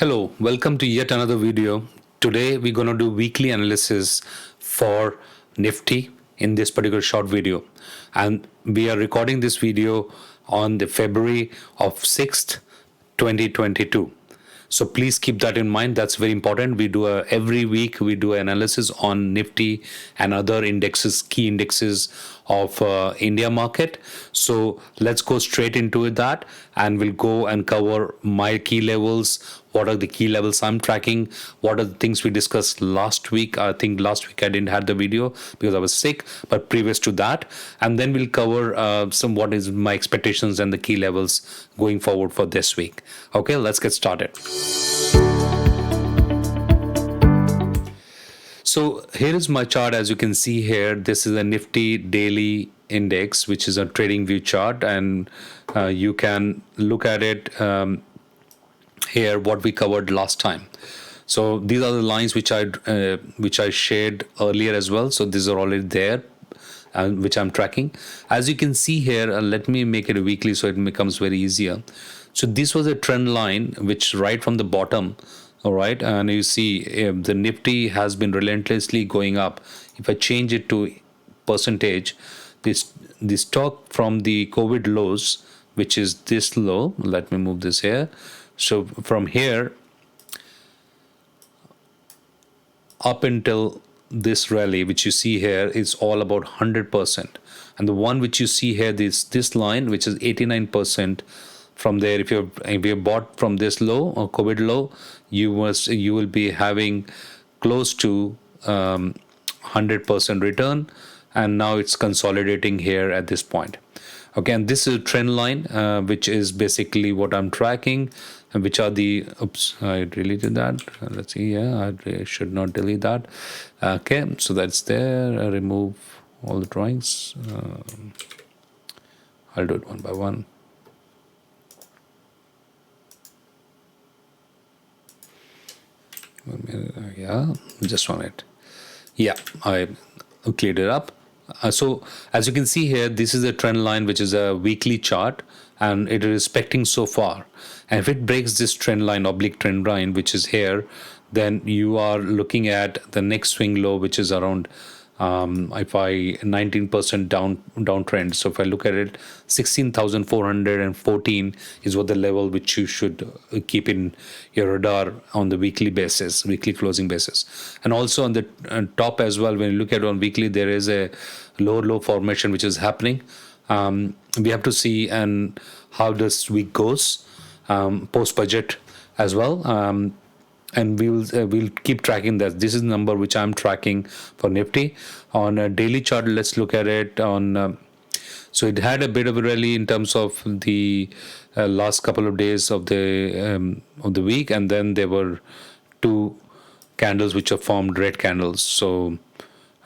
Hello, welcome to yet another video. Today we're going to do weekly analysis for Nifty in this particular short video. And we are recording this video on the February of 6th, 2022. So please keep that in mind. That's very important. Every week we do analysis on Nifty and other indexes, key indexes of India market. So let's go straight into that, and we'll go and cover my key levels. What are the key levels I'm tracking? What are the things we discussed last week? I think last week I didn't have the video because I was sick, but previous to that, and then we'll cover what is my expectations and the key levels going forward for this week. Okay, let's get started. So here is my chart. As you can see here, this is a Nifty daily index, which is a trading view chart, and you can look at it here, what we covered last time. So these are the lines which I shared earlier as well. So these are already there, which I'm tracking. As you can see here, let me make it a weekly so it becomes very easier. So this was a trend line which right from the bottom, all right, and you see the Nifty has been relentlessly going up. If I change it to percentage, the stock from the COVID lows, which is this low, let me move this here. So from here up until this rally, which you see here, is all about 100%. And the one which you see here, this line, which is 89%. From there, if you bought from this low or COVID low, you will be having close to 100% return, and now it's consolidating here at this point. Okay, and this is a trend line, which is basically what I'm tracking, and which are the, oops, I deleted that. Let's see, yeah, I should not delete that. Okay, so that's there. I remove all the drawings. I'll do it one by one. Yeah, just one minute. Yeah, I cleared it up. So as you can see here, this is a trend line, which is a weekly chart, and it is respecting so far. And if it breaks this trend line, oblique trend line, which is here, then you are looking at the next swing low, which is around 19% downtrend. So if I look at it, 16,414 is what the level which you should keep in your radar on the weekly basis, weekly closing basis. And also on the top as well, when you look at it on weekly, there is a low formation which is happening. We have to see and how this week goes, post budget as well. And we'll keep tracking that. This is the number which I'm tracking for Nifty on a daily chart. Let's look at it on. So it had a bit of a rally in terms of the last couple of days of the week, and then there were two candles which are formed red candles. So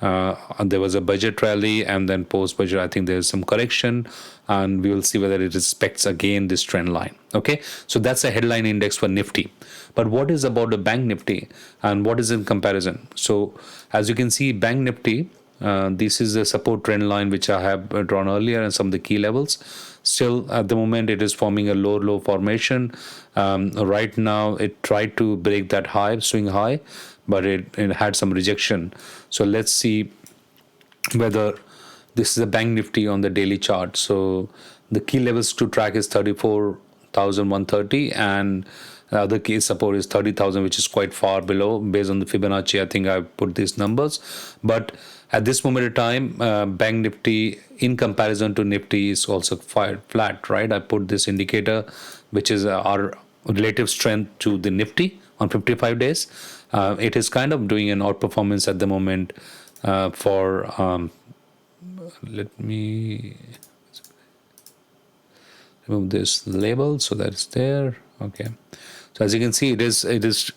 there was a budget rally, and then post budget, I think there's some correction, and we will see whether it respects again this trend line. Okay, so that's a headline index for Nifty. But what is about the Bank Nifty, and what is in comparison? So as you can see, Bank Nifty, this is a support trend line which I have drawn earlier, and some of the key levels. Still at the moment it is forming a low formation. Right now it tried to break that high, swing high, but it had some rejection. So let's see whether this is a Bank Nifty on the daily chart. So the key levels to track is 34,130, and the other key support is 30,000, which is quite far below. Based on the Fibonacci, I think I put these numbers. But at this moment of time, Bank Nifty in comparison to Nifty is also flat, right? I put this indicator, which is our relative strength to the Nifty on 55 days. It is kind of doing an outperformance at the moment for, let me remove this label so that it's there. Okay. So as you can see, it is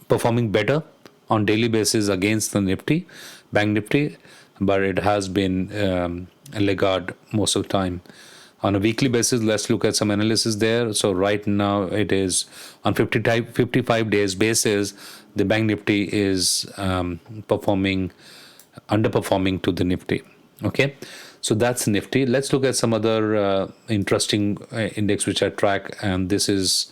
performing better on daily basis against the Nifty, Bank Nifty, but it has been a laggard most of the time. On a weekly basis, let's look at some analysis there. So right now it is on 55 days basis, the Bank Nifty is underperforming to the Nifty. Okay, so that's Nifty. Let's look at some other interesting index which I track, and this is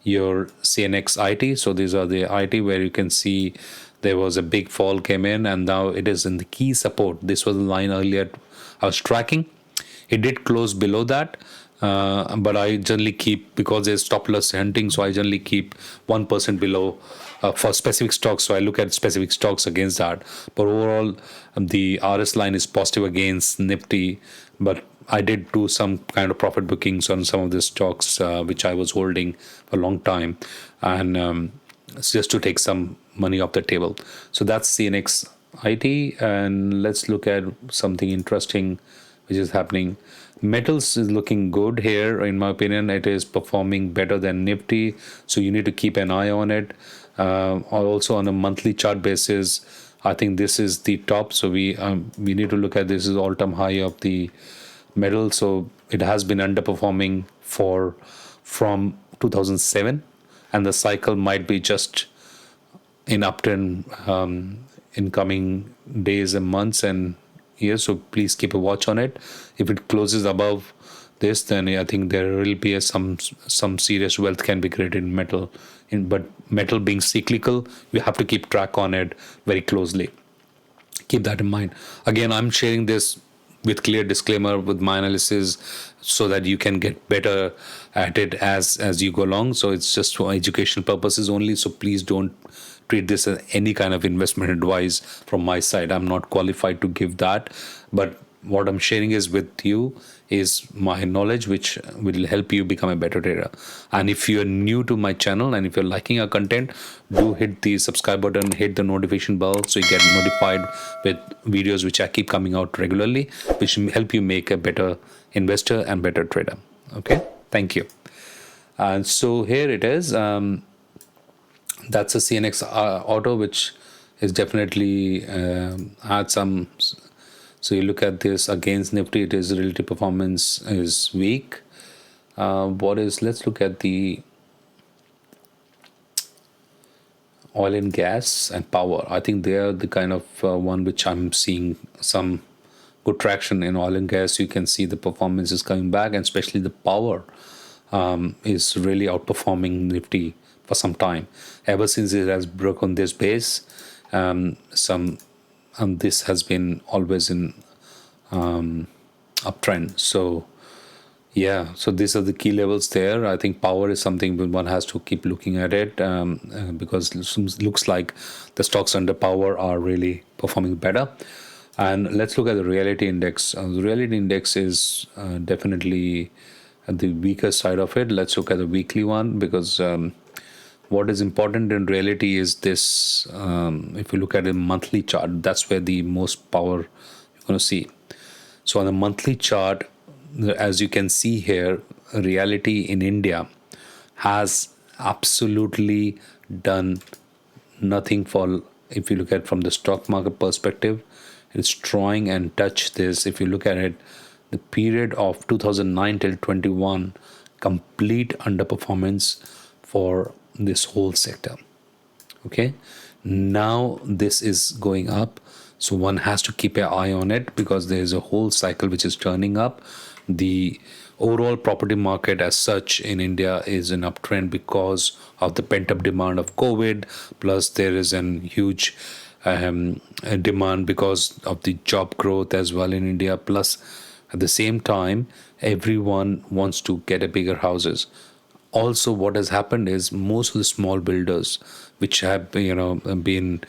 your CNX IT. So these are the IT where you can see there was a big fall came in, and now it is in the key support. This was the line earlier I was tracking. It did close below that, but I generally keep, because there's stop loss hunting, so I generally keep 1% below for specific stocks. So I look at specific stocks against that. But overall, the RS line is positive against Nifty, but I did do some kind of profit bookings on some of the stocks which I was holding for a long time, and it's just to take some money off the table. So that's CNX IT, and let's look at something interesting which is happening. Metals is looking good here, in my opinion. It is performing better than Nifty, so you need to keep an eye on it. Also on a monthly chart basis, I think this is the top. So we need to look at this as all-time high of the metal. So it has been underperforming from 2007, and the cycle might be just in upturn in coming days and months and years. So please keep a watch on it. If it closes above this, then I think there will be some serious wealth can be created in metal. But metal being cyclical, you have to keep track on it very closely. Keep that in mind. Again, I'm sharing this with clear disclaimer with my analysis, so that you can get better at it as you go along. So it's just for education purposes only. So please don't treat this as any kind of investment advice from my side. I'm not qualified to give that, but what I'm sharing is with you is my knowledge, which will help you become a better trader. And if you're new to my channel and if you're liking our content, do hit the subscribe button, hit the notification bell, so you get notified with videos which I keep coming out regularly, which will help you make a better investor and better trader. Okay, thank you. And so here it is. That's a CNX auto, which is definitely had some. So you look at this against Nifty, it is relative performance is weak. Let's look at the oil and gas and power. I think they are the kind of one which I'm seeing some good traction in. Oil and gas. You can see the performance is coming back, and especially the power is really outperforming Nifty for some time. Ever since it has broken this base, this has been always in uptrend. So yeah, so these are the key levels there. I think power is something one has to keep looking at it, because it looks like the stocks under power are really performing better. And let's look at the reality index. The reality index is definitely at the weaker side of it. Let's look at the weekly one, because what is important in reality is this. If you look at a monthly chart, that's where the most power you're going to see. So on the monthly chart, as you can see here, reality in India has absolutely done nothing for, if you look at from the stock market perspective, it's trying and touch this. If you look at it, the period of 2009 till 21, complete underperformance for this whole sector. Okay, now this is going up, so one has to keep an eye on it, because there is a whole cycle which is turning up. The overall property market as such in India is an uptrend because of the pent-up demand of COVID, plus there is an huge demand because of the job growth as well in India. Plus at the same time, everyone wants to get a bigger houses. Also, what has happened is most of the small builders which have been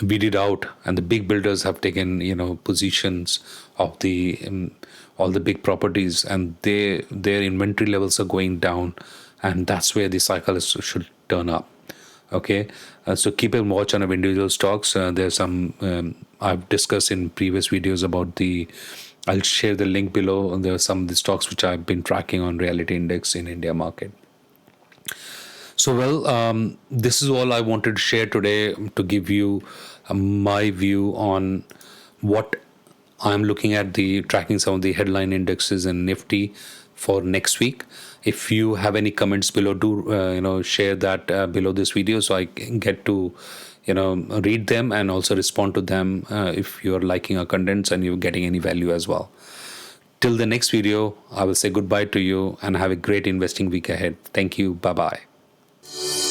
weeded out, and the big builders have taken positions of the all the big properties, and their inventory levels are going down, and that's where the cycle should turn up. Okay, so keep a watch on individual stocks. There's some I've discussed in previous videos about the. I'll share the link below. There are some of the stocks which I've been tracking on reality index in India market. So this is all I wanted to share today, to give you my view on what I'm looking at, the tracking some of the headline indexes and Nifty for next week. If you have any comments below, do share that below this video, so I can get to read them and also respond to them if you're liking our contents and you're getting any value as well. Till the next video, I will say goodbye to you and have a great investing week ahead. Thank you. Bye bye.